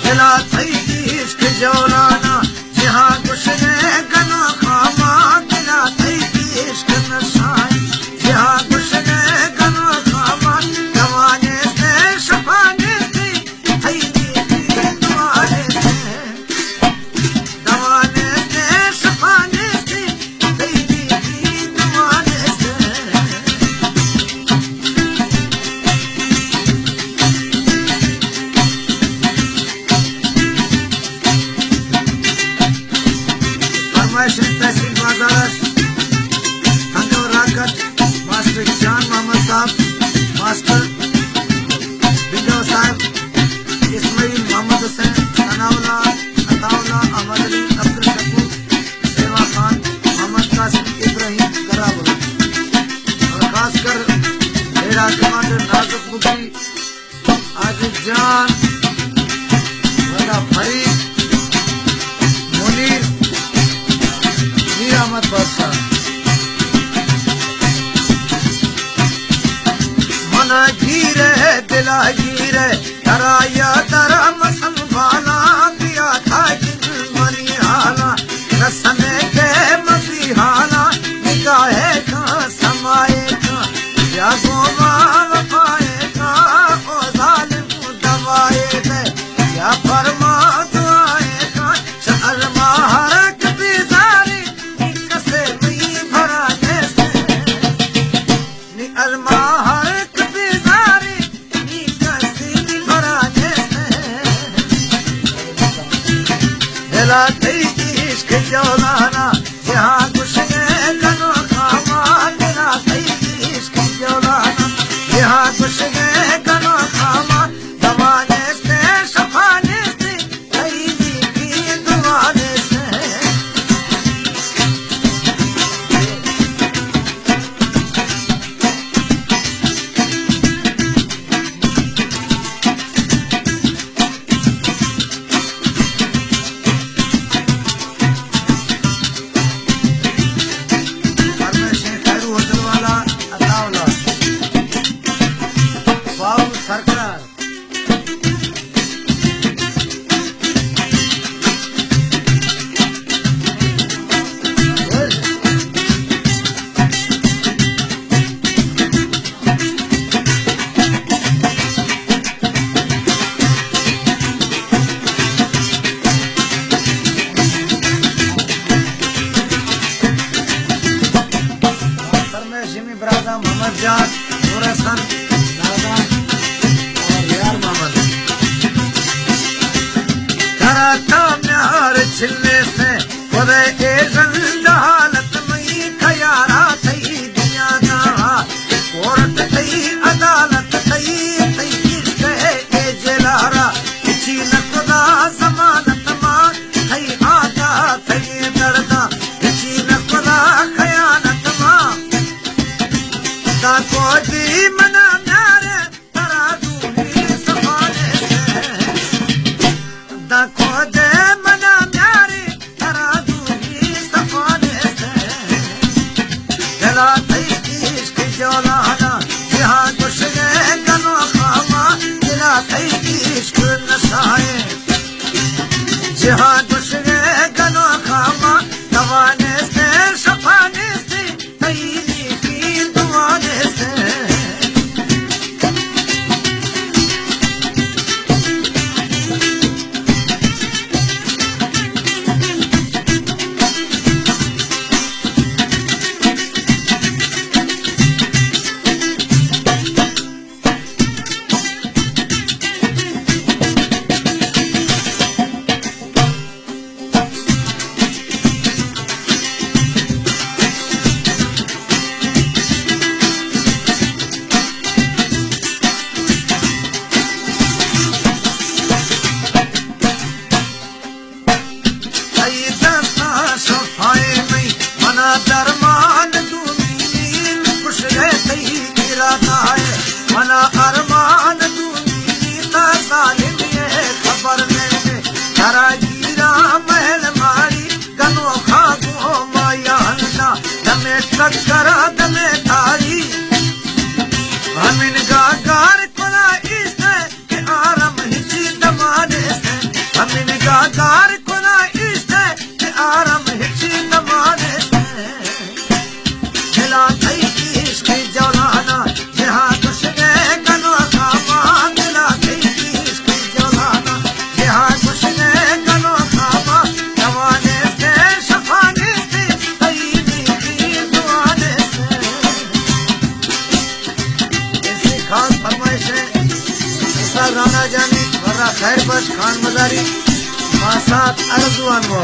दिला थई इश्क जौलाना जहां गुशरे गना खामा दिला थई इश्क नशाई जहां गुशरे गना खामा दवाने से शफाने से थई दवाने से दवाने से शफाने से थई दवाने से तहसील बाजार हंगव राकत मास्टर जान मोहम्मद साहब मास्टर बिंदव साहब इस्माइल मोहम्मद हुसैन सनाउल्ला अताउल्ला अहमद अली अब्दुल शकूर सेवा खान मोहम्मद कासिम इब्राहिम करावल और खासकर मेरा कमांडर नाजुक मुखी आजिज जान वला फरीद मुनीर अहमद बादशाह मना गिरे दिला गिरे तराया तरम संभाला दिया था जिन मनी हाला रसने के मसी हाला निगाहे का समाए का या गोवा वफाए का ओ जालिम दवाए दे या फरमा दुआए का शहर मार दिला थई इश्क जौलाना जहां गुशरे गनो खामा दिला थई इश्क जौलाना जहां गुशरे गनो खामा दवाने से शफाने से थई दवाने से सरकार सरमेशिमी ब्रादा मोहम्मद जान नूरसन दादा कराता म्यार छिलने से खुदे ए रंग हालत में खयारा थई दुनिया ना कोर्ट थई अदालत थई थई इश्क ए जलारा किसी न खुदा जमानत मां थई आदा थई दर्दा किसी न खुदा खयानत मां दा को दी मना म्यारे तरा दूनी सफाने से दा को दे मना म्यारे तरा दूनी सफाने से दिला थई इश्क जौलाना जहां गुशरे गनो खामा दिला थई इश्क नशाए जहां गुशरे गनो खामा दवाने से शफाने से थई दवाने से दरमान दूनी खुश रहती इरादा है मना अरमान दूनी ना सालिम ये खबर लेने तारा गिरा महल मारी गनो खागो माया हंसा दमे टक्करा दमे थारी हमिन गागार कोला इस के आरम हिची दमाने से साइड पर खान बाजारी मासात अर्जुआन वो